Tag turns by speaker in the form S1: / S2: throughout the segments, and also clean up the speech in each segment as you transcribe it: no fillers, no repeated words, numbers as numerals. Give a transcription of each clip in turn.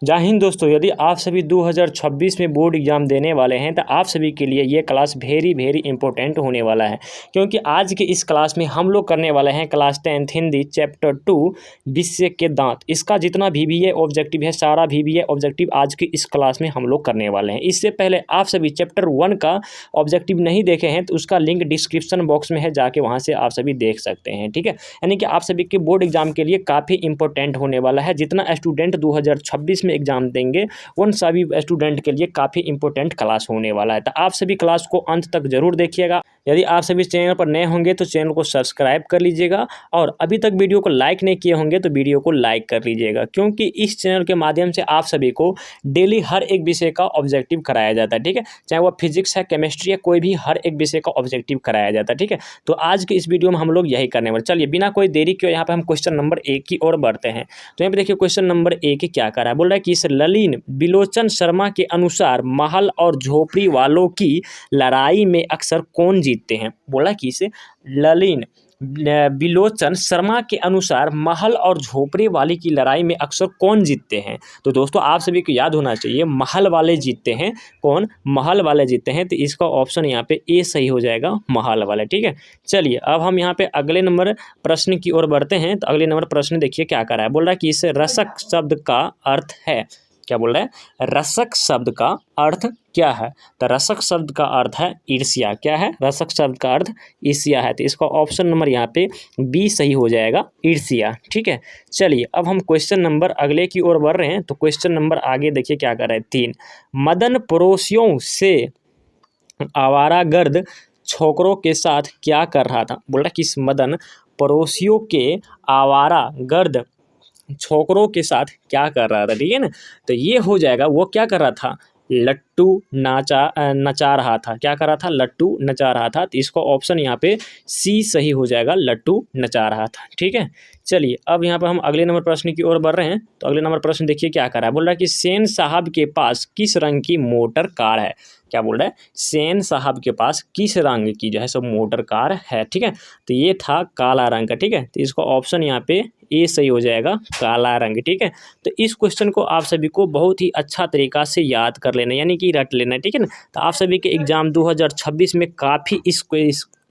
S1: जय हिंद दोस्तों, यदि आप सभी 2026 में बोर्ड एग्जाम देने वाले हैं तो आप सभी के लिए ये क्लास वेरी इंपॉर्टेंट होने वाला है, क्योंकि आज के इस क्लास में हम लोग करने वाले हैं क्लास 10th हिंदी चैप्टर 2 विषय के दांत। इसका जितना VBA ऑब्जेक्टिव है, सारा VBA ऑब्जेक्टिव आज की इस क्लास में हम लोग करने वाले हैं। इससे पहले आप सभी चैप्टर 1 का ऑब्जेक्टिव नहीं देखे हैं तो उसका लिंक डिस्क्रिप्शन बॉक्स में है, जाके वहाँ से आप सभी देख सकते हैं। ठीक है, यानी कि आप सभी के बोर्ड एग्जाम के लिए काफ़ी इंपॉर्टेंट होने वाला है। जितना स्टूडेंट 2026 में एग्जाम देंगे उन सभी स्टूडेंट के लिए काफ़ी इंपॉर्टेंट क्लास होने वाला है, तो आप सभी क्लास को अंत तक जरूर देखिएगा। यदि आप सभी चैनल पर नए होंगे तो चैनल को सब्सक्राइब कर लीजिएगा, और अभी तक वीडियो को लाइक नहीं किए होंगे तो वीडियो को लाइक कर लीजिएगा, क्योंकि इस चैनल के माध्यम से आप सभी को डेली हर एक विषय का ऑब्जेक्टिव कराया जाता है। ठीक है, चाहे वो फिजिक्स है, केमिस्ट्री है, कोई भी हर एक विषय का ऑब्जेक्टिव कराया जाता है। ठीक है, तो आज के इस वीडियो में हम लोग यही करने वाले। चलिए बिना कोई देरी किए यहाँ पे हम क्वेश्चन नंबर 1 की ओर बढ़ते हैं। तो यहाँ पे देखिए क्वेश्चन नंबर 1 क्या कर रहा है, बोल रहा है कि इस ललीन बिलोचन शर्मा के अनुसार महल और झोपड़ी वालों की लड़ाई में अक्सर कौन जीतते हैं। बोला कि इसे ललीन बिलोचन शर्मा के अनुसार महल और झोपड़ी वाली की लड़ाई में अक्सर कौन जीतते हैं। तो दोस्तों आप सभी को याद होना चाहिए महल वाले जीतते हैं। कौन? महल वाले जीतते हैं, तो इसका ऑप्शन यहाँ पे ए सही हो जाएगा, महल वाले। ठीक है, चलिए अब हम यहाँ पे अगले नंबर प्रश्न की ओर बढ़ते हैं। तो अगले नंबर प्रश्न देखिए क्या कर रहा है, बोल रहा है कि इस रसक शब्द का अर्थ है। क्या बोल रहा है? रसक शब्द का अर्थ क्या है। तो रसक शब्द का अर्थ है ईर्ष्या। क्या है? रसक शब्द का अर्थ ईर्ष्या है, तो इसका ऑप्शन नंबर यहाँ पे बी सही हो जाएगा, ईर्ष्या। ठीक है, चलिए अब हम क्वेश्चन नंबर अगले की ओर बढ़ रहे हैं। तो क्वेश्चन नंबर आगे देखिए क्या कर रहा है, 3। मदन पड़ोसियों से आवारागर्द छोकरों के साथ क्या कर रहा था। बोल रहा है कि इस मदन पड़ोसियों के आवारागर्द छोकरों के साथ क्या कर रहा था। ठीक है ना, तो ये हो जाएगा, वो क्या कर रहा था, लट्टू नचा रहा था। क्या कर रहा था? लट्टू नचा रहा था, तो इसका ऑप्शन यहाँ पे सी सही हो जाएगा, लट्टू नचा रहा था। ठीक है, चलिए अब यहाँ पर हम अगले नंबर प्रश्न की ओर बढ़ रहे हैं। तो अगले नंबर प्रश्न देखिए क्या कर रहा है, बोल रहा है कि सेन साहब के पास किस रंग की मोटर कार है। क्या बोल रहा है? सेन साहब के पास किस रंग की जो है सो मोटर कार है। ठीक है, तो ये था काला रंग का। ठीक है, तो इसका ऑप्शन यहाँ पे ए सही हो जाएगा, काला रंग। ठीक है, तो इस क्वेश्चन को आप सभी को बहुत ही अच्छा तरीका से याद कर लेना, यानी कि रट लेना। ठीक है ना, तो आप सभी के एग्जाम 2026 में काफ़ी इस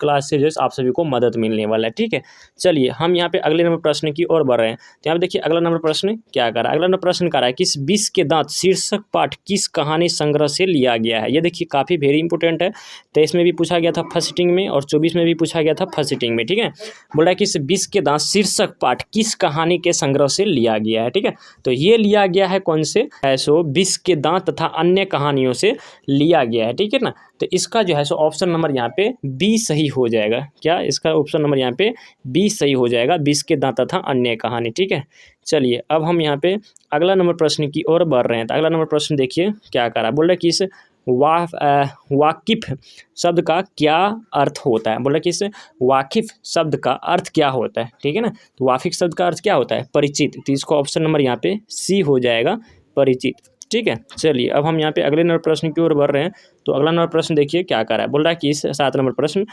S1: क्लास से जो आप सभी को मदद मिलने वाला है। ठीक है, चलिए हम यहाँ पे अगले नंबर प्रश्न की ओर बढ़ रहे हैं। तो यहाँ पे देखिए अगला नंबर प्रश्न क्या कर रहा है, अगला नंबर प्रश्न कर रहा है किस विष के दांत शीर्षक पाठ किस कहानी संग्रह से लिया गया है। ये देखिए काफ़ी वेरी इंपॉर्टेंट है, 23 में भी पूछा गया था फर्स्ट सिटिंग में, और 24 में भी पूछा गया था फर्स्ट सिटिंग में। ठीक है, बोल रहा है कि इस विष के दांत शीर्षक पाठ किस कहानी के संग्रह से लिया गया है। ठीक है, तो ये लिया गया है कौन से, सो विष के दांत तथा अन्य कहानियों से लिया गया है। ठीक है ना, तो इसका जो है सो ऑप्शन नंबर यहाँ पे बी सही हो जाएगा। क्या? इसका ऑप्शन नंबर यहाँ पे बी सही हो जाएगा, विष के दांत तथा अन्य कहानी। ठीक है, चलिए अब हम यहाँ पे अगला नंबर प्रश्न की ओर बढ़ रहे हैं। तो अगला नंबर प्रश्न देखिए क्या कर रहा है, बोल रहा है कि इस वाकिफ शब्द का क्या अर्थ होता है। बोल रहा है कि इस वाकिफ शब्द का अर्थ क्या होता है। ठीक है ना, तो वाकिफ शब्द का अर्थ क्या होता है, परिचित। तो इसको ऑप्शन नंबर यहाँ पे सी हो जाएगा, परिचित। ठीक है, चलिए अब हम यहाँ पे अगले नंबर प्रश्न की ओर बढ़ रहे हैं। तो अगला नंबर प्रश्न देखिए क्या कर रहा है, बोल रहा है कि इस 7 नंबर प्रश्न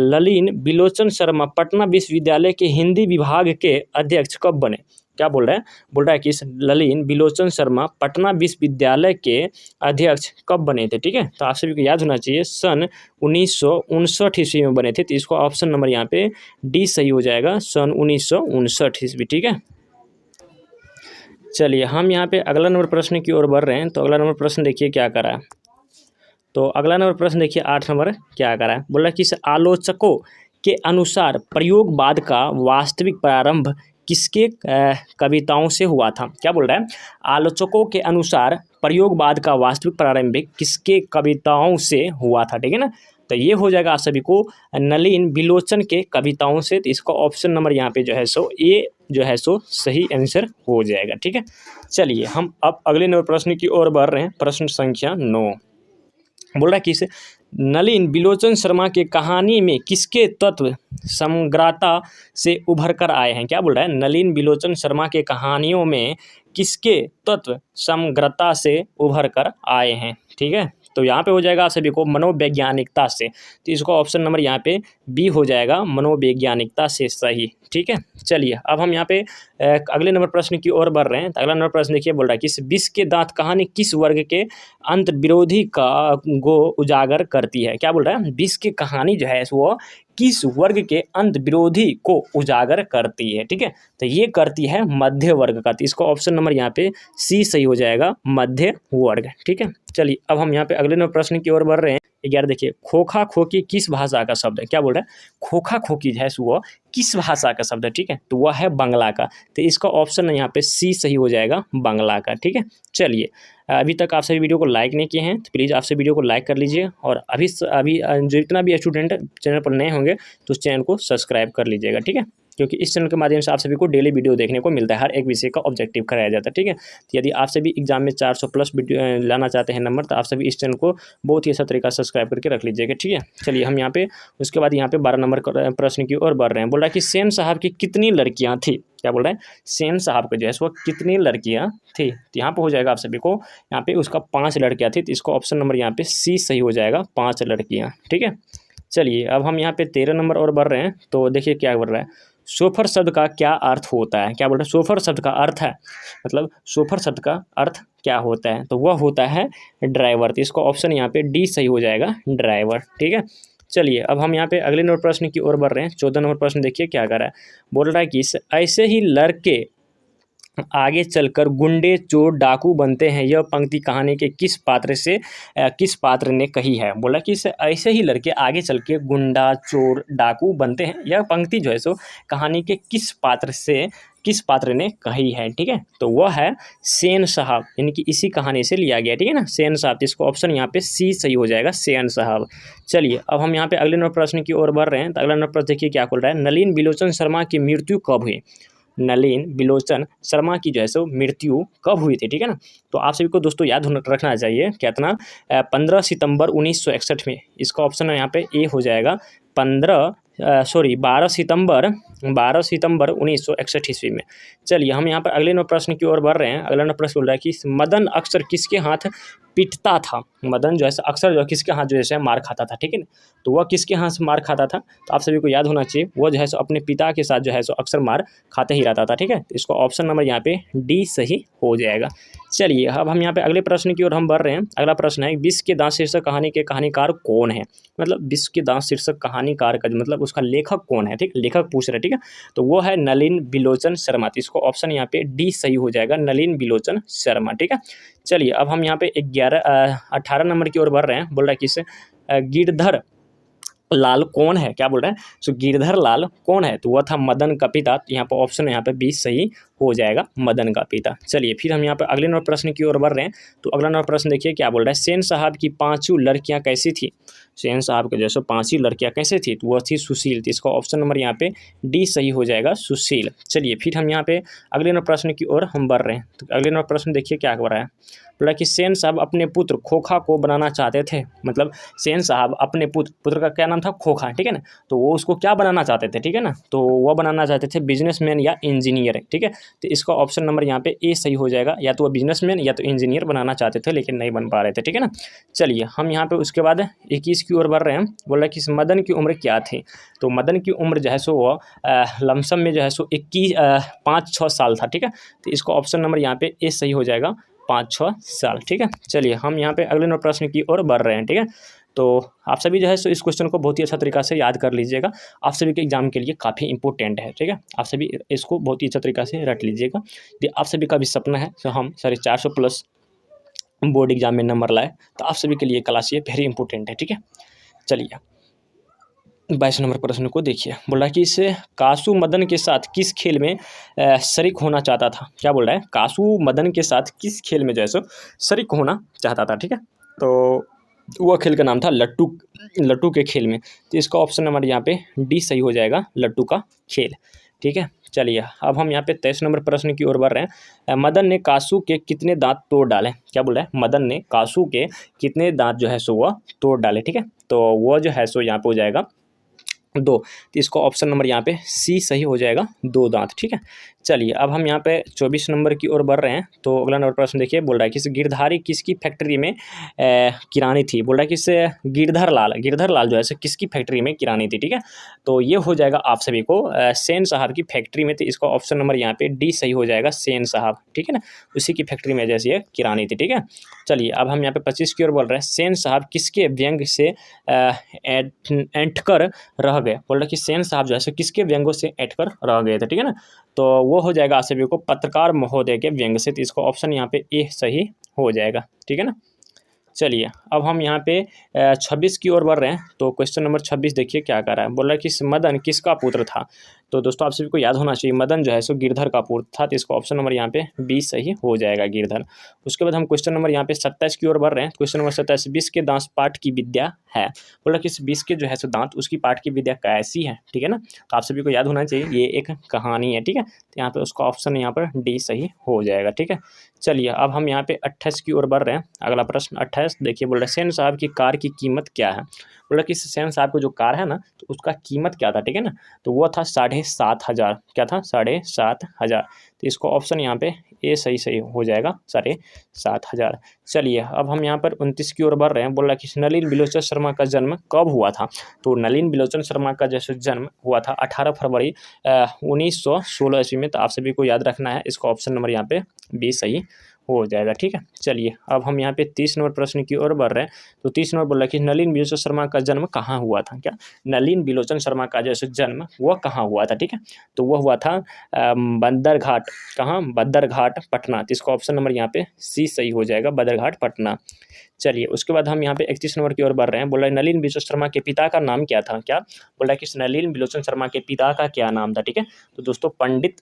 S1: ललीन बिलोचन शर्मा पटना विश्वविद्यालय के हिंदी विभाग के अध्यक्ष कब बने। क्या बोल रहा है, बोल रहा है कि इस ललीन बिलोचन शर्मा पटना विश्वविद्यालय के अध्यक्ष कब बने थे। ठीक है, तो आप सभी को याद होना चाहिए सन 1959 ईस्वी में बने थे, तो इसको ऑप्शन नंबर यहाँ पे डी सही हो जाएगा, सन 1959 ईस्वी। ठीक है, चलिए हम यहाँ पे अगला नंबर प्रश्न की ओर बढ़ रहे हैं। तो अगला नंबर प्रश्न देखिए क्या कर रहा है। तो अगला नंबर प्रश्न देखिए 8 नंबर क्या कर रहा है, बोल रहा है कि इस आलोचकों के अनुसार प्रयोगवाद का वास्तविक प्रारंभ किसके कविताओं से हुआ था। क्या बोल रहा है, आलोचकों के अनुसार प्रयोगवाद का वास्तविक प्रारंभ किसके कविताओं से हुआ था। ठीक है ना, तो ये हो जाएगा आप सभी को नलीन बिलोचन के कविताओं से, तो इसका ऑप्शन नंबर यहाँ पे जो है सो ए जो है सो सही आंसर हो जाएगा। ठीक है, चलिए हम अब अगले नंबर प्रश्न की ओर बढ़ रहे हैं। प्रश्न संख्या 9 बोल रहा है कि इस नलीन बिलोचन शर्मा के कहानी में किसके तत्व समग्रता से उभर कर आए हैं। क्या बोल रहा है, नलीन बिलोचन शर्मा के कहानियों में किसके तत्व समग्रता से उभर कर आए हैं। ठीक है, तो यहाँ पे हो जाएगा आप सभी को मनोवैज्ञानिकता से, तो इसका ऑप्शन नंबर यहाँ पे बी हो जाएगा, मनोवैज्ञानिकता से सही। ठीक है, चलिए अब हम यहाँ पे अगले नंबर प्रश्न की ओर बढ़ रहे हैं। तो अगला नंबर प्रश्न देखिए, बोल रहा है कि इस विष के दांत कहानी किस वर्ग के अंत विरोधी का को उजागर करती है। क्या बोल रहा है, विष की कहानी जो है वो किस वर्ग के अंत विरोधी को उजागर करती है। ठीक है, तो ये करती है मध्य वर्ग का, तो इसका ऑप्शन नंबर यहाँ पे सी सही हो जाएगा, मध्य वर्ग। ठीक है, चलिए अब हम यहाँ पे अगले नंबर प्रश्न की ओर बढ़ रहे हैं। 11 देखिए, खोखा खोकी किस भाषा का शब्द है। क्या बोल रहा है, खोखा खोकी है वो किस भाषा का शब्द है। ठीक है, तो वह है बांग्ला का, तो इसका ऑप्शन यहाँ पे सी सही हो जाएगा, बांग्ला का। ठीक है, चलिए अभी तक आप सभी वीडियो को लाइक नहीं किए हैं तो प्लीज़ आप सभी वीडियो को लाइक कर लीजिए, और अभी जो इतना भी स्टूडेंट चैनल पर नए होंगे तो उस चैनल को सब्सक्राइब कर लीजिएगा। ठीक है, क्योंकि इस चैनल के माध्यम से आप सभी को डेली वीडियो देखने को मिलता है, हर एक विषय का ऑब्जेक्टिव कराया जाता है। ठीक है, तो यदि आप सभी एग्जाम में 400 प्लस वीडियो लाना चाहते हैं नंबर, तो आप सभी इस चैनल को बहुत ही अच्छा तरीका से सब्सक्राइब करके रख लीजिएगा। ठीक है, चलिए हम यहाँ पे उसके बाद यहाँ पे 12 नंबर प्रश्न की ओर बढ़ रहे हैं। बोल रहा है कि सेन साहब की कितनी लड़कियाँ थी। क्या बोल रहा है, सेन साहब के जो है वो कितनी लड़कियाँ थी। तो यहाँ पे हो जाएगा आप सभी को, यहाँ पे उसका 5 लड़कियाँ थी, तो इसका ऑप्शन नंबर यहाँ पे सी सही हो जाएगा, 5 लड़कियाँ। ठीक है, चलिए अब हम यहाँ पे 13 नंबर और बढ़ रहे हैं। तो देखिए क्या बोल रहा है, सोफर शब्द का क्या अर्थ होता है। क्या बोल रहा है, सोफर शब्द का अर्थ है, मतलब सोफर शब्द का अर्थ क्या होता है, तो वह होता है ड्राइवर। तो इसका ऑप्शन यहाँ पे डी सही हो जाएगा, ड्राइवर। ठीक है, चलिए अब हम यहाँ पे अगले नंबर प्रश्न की ओर बढ़ रहे हैं। 14 नंबर प्रश्न देखिए क्या कर रहा है, बोल रहा है कि ऐसे ही लड़के आगे चलकर गुंडे चोर डाकू बनते हैं, यह पंक्ति कहानी के किस पात्र ने कही है। बोला कि ऐसे ही लड़के आगे चल के गुंडा चोर डाकू बनते हैं, यह पंक्ति जो है सो कहानी के किस पात्र ने कही है। ठीक है, तो वह है सेन साहब, यानी कि इसी कहानी से लिया गया। ठीक है ना, सेन साहब, इसको ऑप्शन यहाँ पे सी सही हो जाएगा, सेन साहब। चलिए अब हम यहाँ पे अगले नंबर प्रश्न की ओर बढ़ रहे हैं। तो अगला नंबर प्रश्न देखिए क्या बोल रहा है, नलिन बिलोचन शर्मा की मृत्यु कब हुई। नलिन बिलोचन शर्मा की जो है सो मृत्यु कब हुई थी। ठीक है ना, तो आप सभी को दोस्तों याद रखना चाहिए कितना, 15 सितंबर 1961 में। इसका ऑप्शन यहाँ पे ए हो जाएगा, 12 सितंबर 1961 ईस्वी में। चलिए हम यहाँ पर अगले नंबर प्रश्न की ओर बढ़ रहे हैं। अगला नंबर प्रश्न बोल रहा है कि मदन अक्सर किसके हाथ पीटता था। मदन जो है अक्सर जो किसके हाथ जो है मार खाता था। ठीक है ना, तो वह किसके हाथ से मार खाता था, तो आप सभी को याद होना चाहिए, वो जो है अपने पिता के साथ जो है अक्सर मार खाते ही रहता था। ठीक है, तो इसको ऑप्शन नंबर यहाँ पे डी सही हो जाएगा। चलिए अब हम यहाँ पे अगले प्रश्न की ओर हम बढ़ रहे हैं। अगला प्रश्न है, विष के दांत शीर्षक कहानी के कहानीकार कौन है। मतलब विष के दांत शीर्षक कहानीकार का मतलब उसका लेखक कौन है। ठीक, लेखक पूछ रहे हैं। ठीक है, तो वो है नलिन बिलोचन शर्मा, तो इसको ऑप्शन यहाँ पे डी सही हो जाएगा, नलिन बिलोचन शर्मा। ठीक है, चलिए अब हम यहाँ पे 18 नंबर की ओर बढ़ रहे हैं। बोल रहा है कि गिरधर लाल कौन है। क्या बोल रहा है, सो गिरधर लाल कौन है, तो वह था मदन का पिता। तो यहाँ पर ऑप्शन यहाँ पे 20 सही हो जाएगा, मदन का पिता। चलिए फिर हम यहाँ पे अगले नंबर प्रश्न की ओर बढ़ रहे हैं। तो अगला नंबर प्रश्न देखिए क्या बोल रहा है, सेन साहब की 5 लड़कियां कैसी थी। सेन साहब के जैसे 5 लड़कियां कैसे थी, तो वह थी सुशील। तो इसका ऑप्शन नंबर यहाँ पे डी सही हो जाएगा, सुशील। चलिए फिर हम यहाँ पे अगले नंबर प्रश्न की ओर हम बढ़ रहे हैं। तो अगले नंबर प्रश्न देखिए क्या हो रहा है, बोला कि सेन साहब अपने पुत्र खोखा को बनाना चाहते थे। मतलब सेन साहब अपने पुत्र का क्या नाम था, खोखा। ठीक है ना, तो वो उसको क्या बनाना चाहते थे। ठीक है ना, तो वह बनाना चाहते थे बिजनेसमैन या इंजीनियर। ठीक है, तो इसका ऑप्शन नंबर यहाँ पे ए सही हो जाएगा, या तो वह बिजनेसमैन या तो इंजीनियर बनाना चाहते थे लेकिन नहीं बन पा रहे थे। ठीक है ना, चलिए हम यहाँ पे उसके बाद 21 की ओर बढ़ रहे हैं। बोल रहा है कि मदन की उम्र क्या थी, तो मदन की उम्र जो है सो वो लमसम में जो है सो 5-6 साल था। ठीक है, तो इसका ऑप्शन नंबर यहाँ पे ए सही हो जाएगा, 5-6 साल। ठीक है, चलिए हम यहाँ पे अगले नंबर प्रश्न की ओर बढ़ रहे हैं। ठीक है, तो आप सभी जो है सो इस क्वेश्चन को बहुत ही अच्छा तरीका से याद कर लीजिएगा, आप सभी के एग्जाम के लिए काफ़ी इंपॉर्टेंट है। ठीक है, आप सभी इसको बहुत ही अच्छा तरीका से रट लीजिएगा। यदि आप सभी का भी सपना है तो हम 450 प्लस बोर्ड एग्जाम में नंबर लाए, तो आप सभी के लिए क्लास ये वेरी इंपॉर्टेंट है। ठीक है, चलिए 22 नंबर प्रश्न को देखिए। बोल रहा है कि इसे कासू मदन के साथ किस खेल में शरीक होना चाहता था। क्या बोल रहा है, कासू मदन के साथ किस खेल में जो है सो शरीक होना चाहता था। ठीक है, तो वह खेल का नाम था लट्टू के खेल में। तो इसका ऑप्शन नंबर यहाँ पे डी सही हो जाएगा, लट्टू का खेल। ठीक है, चलिए अब हम यहाँ पे 23 नंबर प्रश्न की ओर बढ़ रहे हैं। मदन ने कासू के कितने दांत तोड़ डाले। क्या बोल रहा है, मदन ने कासू के कितने दांत जो है सो वह तोड़ डाले। ठीक है, तो वह जो है सो यहाँ पे हो जाएगा 2, तो इसको ऑप्शन नंबर यहाँ पे सी सही हो जाएगा, 2 दांत। ठीक है, चलिए अब हम यहाँ पे 24 नंबर की ओर बढ़ रहे हैं। तो अगला नंबर प्रश्न देखिए, बोल रहा है किस गिरधारी किसकी फैक्ट्री में किरानी थी। बोल रहा है किस गिरधर लाल जो है सो किसकी फैक्ट्री में किरानी थी। ठीक है, तो ये हो जाएगा आप सभी को सेन साहब की फैक्ट्री में थी। इसका ऑप्शन नंबर यहाँ पे डी सही हो जाएगा, सेन साहब। ठीक है ना, उसी की फैक्ट्री में जैसे ये किरानी थी। ठीक है, चलिए अब हम यहाँ पे 25 की ओर बोल रहे हैं, सेन साहब किसके व्यंग से ऐंठ कर रह गए। बोल रहे कि सेन साहब जो है सो किसके व्यंगों से ऐंठ कर रह गए थे। ठीक है ना, तो वो हो जाएगा आप सभी को पत्रकार महोदय के व्यंग से। तो इसको ऑप्शन यहाँ पे ए सही हो जाएगा। ठीक है ना, चलिए अब हम यहाँ पे 26 की ओर बढ़ रहे हैं। तो क्वेश्चन नंबर 26 देखिए क्या कर रहा है। बोल रहा है कि मदन किसका पुत्र था। तो दोस्तों आप सभी को याद होना चाहिए, मदन जो है सो गिरधर का पुत्र था। तो इसका ऑप्शन नंबर यहाँ पे बी सही हो जाएगा, गिरधर। उसके बाद हम क्वेश्चन नंबर यहाँ पे 27 की ओर बढ़ रहे हैं। क्वेश्चन नंबर 27, विष के दांत पाठ की विद्या है। बोला कि इस विष के जो है सो दांत उसकी पाठ की विद्या कैसी है। ठीक है ना, तो आप सभी को याद होना चाहिए ये एक कहानी है। ठीक है, तो यहाँ पे उसका ऑप्शन यहाँ पर डी सही हो जाएगा। ठीक है, चलिए अब हम यहाँ पे 28 की ओर बढ़ रहे हैं। अगला प्रश्न 28 देखिए, बोल रहे सेन साहब की कार की कीमत क्या है। बोल रहा कि सेन साहब को जो कार है ना, तो उसका कीमत क्या था। ठीक है ना, तो वो था 7,500। क्या था, 7,500। तो इसको ऑप्शन यहाँ पे ए सही हो जाएगा, 7,500। चलिए अब हम यहाँ पर 29 की ओर बढ़ रहे हैं। बोल रहा कि नलिन बिलोचन शर्मा का जन्म कब हुआ था। तो नलिन बिलोचन शर्मा का जैसे जन्म हुआ था 18 फरवरी 1916 ईस्वी में। तो आप सभी को याद रखना है, इसका ऑप्शन नंबर यहाँ पे बी सही हो जाएगा। ठीक है, चलिए अब हम यहाँ पे 30 नंबर प्रश्न की ओर बढ़ रहे हैं। तो 30 नंबर बोल रहा है कि नलिन बिलोचन शर्मा का जन्म कहाँ हुआ था। क्या, नलिन बिलोचन शर्मा का जैसे जन्म वह कहाँ हुआ था। ठीक है, तो वह हुआ था बंदरघाट। कहाँ, बंदरघाट पटना। तो इसका ऑप्शन नंबर यहाँ पे सी सही हो जाएगा, बंदरघाट पटना। चलिए उसके बाद हम यहाँ पे 31 नंबर की ओर बढ़ रहे हैं। बोल रहा है नलिन बिलोचन शर्मा के पिता का नाम क्या था। क्या, बोल रहा है कि नलिन बिलोचन शर्मा के पिता का क्या नाम था। ठीक है, तो दोस्तों पंडित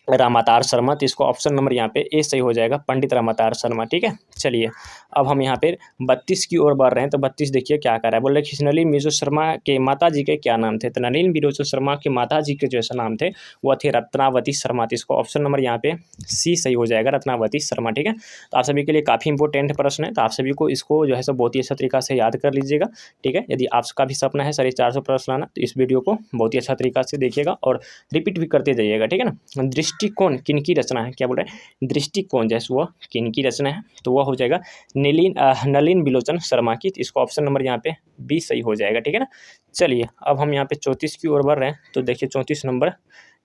S1: रामातार शर्मा। तो इसको ऑप्शन नंबर यहाँ पे ए सही हो जाएगा, पंडित रामातार शर्मा। ठीक है, चलिए अब हम यहाँ पे 32 की ओर बढ़ रहे हैं। तो 32 देखिए क्या कर रहा है। बोल रहे कि नलिन बिलोचन शर्मा के माता जी के क्या नाम थे। तो नलिन बिलोचन शर्मा के माता जी के जैसे नाम थे वह थे रत्नावती शर्मा। तो इसको ऑप्शन नंबर यहाँ पे सी सही हो जाएगा, रत्नावती शर्मा। ठीक है, तो आप सभी के लिए काफ़ी इंपॉर्टेंट प्रश्न है। तो आप सभी को इसको जो है सब बहुत ही अच्छा तरीका से याद कर लीजिएगा। ठीक है, यदि आपका भी सपना है 450 प्रश्न लाना, तो इस वीडियो को बहुत ही अच्छा तरीका से देखिएगा और रिपीट भी करते जाइएगा। ठीक है ना, दृष्टिकोण किनकी रचना है। क्या बोल रहे हैं, दृष्टिकोण जैसे वह किनकी रचना है। तो वह हो जाएगा नलिन बिलोचन शर्मा की। तो इसको ऑप्शन नंबर यहाँ पे बी सही हो जाएगा। ठीक है ना, चलिए अब हम यहाँ पे 34 की ओर बढ़ रहे हैं। तो देखिए 34 नंबर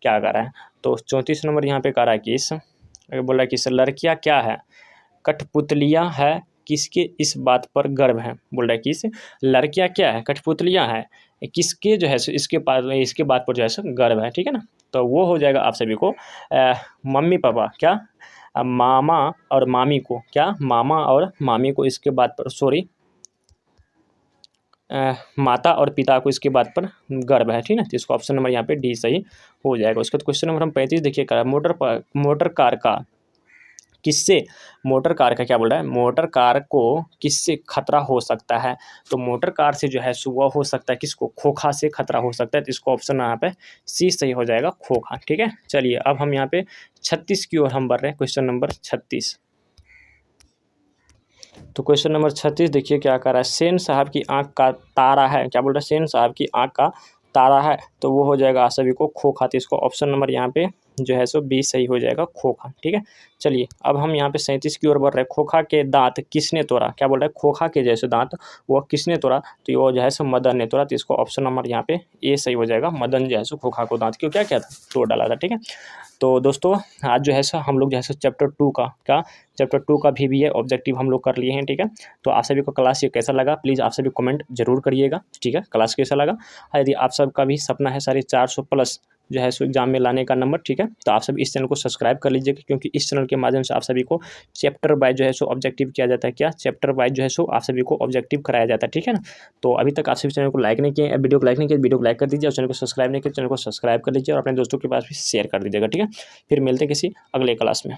S1: क्या कर रहा है। तो 34 नंबर यहाँ पे कह रहा है कि बोल रहा है कि लड़कियाँ क्या है, कठपुतलियाँ है, किसके इस बात पर गर्व है। बोल रहा है कि लड़कियाँ क्या है, कठपुतलियाँ है, किसके जो है इसके बात पर जो है गर्व है। ठीक है ना, तो वो हो जाएगा आप सभी को मम्मी पापा, क्या मामा और मामी को, क्या मामा और मामी को इसके बात पर, सॉरी माता और पिता को इसके बात पर गर्व है। ठीक है, तो इसको ऑप्शन नंबर यहाँ पे डी सही हो जाएगा। उसके बाद क्वेश्चन नंबर हम 35 देखिए, मोटर कार का किससे, मोटर कार का क्या बोल रहा है, मोटर कार को किससे खतरा हो सकता है। तो मोटर कार से जो है सुबह हो सकता है किसको, खोखा से खतरा हो सकता है। तो इसको ऑप्शन यहाँ पे सी सही हो जाएगा, खोखा। ठीक है, चलिए अब हम यहाँ पे 36 की ओर हम बढ़ रहे हैं। Question number 36। तो क्वेश्चन नंबर 36 देखिए क्या कर रहा है। सेन साहब की आंख का तारा है। क्या बोल रहा है, सेन साहब की आंख का तारा है। तो वो हो जाएगा आप सभी को खोखा। तो इसको ऑप्शन नंबर यहाँ पे जो है सो बी सही हो जाएगा, खोखा। ठीक है, चलिए अब हम यहाँ पे 37 की ओर बढ़ रहे हैं। खोखा के दांत किसने तोड़ा। क्या बोल रहा है, खोखा के जैसे दांत वो किसने तोड़ा। तो वो जो है सो मदन ने तोड़ा। तो इसको ऑप्शन नंबर यहाँ पे ए सही हो जाएगा, मदन जो है सो खोखा को दांत क्यों क्या किया था, तोड़ डाला था। ठीक है, तो दोस्तों आज जो है सो हम लोग जो है सो चैप्टर 2 का भी है ऑब्जेक्टिव हम लोग कर लिए हैं। ठीक है, तो आप सभी को क्लास ये कैसा लगा प्लीज़ आप सभी कमेंट जरूर करिएगा। ठीक है, क्लास कैसा लगा। यदि आप सबका भी सपना है 450 प्लस जो है सो एग्जाम में लाने का नंबर। ठीक है, तो आप सभी इस चैनल को सब्सक्राइब कर लीजिएगा, क्योंकि इस चैनल के माध्यम से आप सभी को चैप्टर वाइज जो है सो ऑब्जेक्टिव किया जाता है। क्या, चैप्टर वाइज जो है सो आप सभी को ऑब्जेक्टिव कराया जाता है। ठीक है ना, तो अभी तक आप सभी चैनल को लाइक नहीं किए, वीडियो को लाइक नहीं किया, वीडियो को लाइक कर दीजिए, और चैनल को सब्सक्राइब नहीं किया, चैनल को सब्सक्राइब कर लीजिए और अपने दोस्तों के पास भी शेयर कर दीजिएगा। ठीक है, फिर मिलते हैं किसी अगले क्लास में।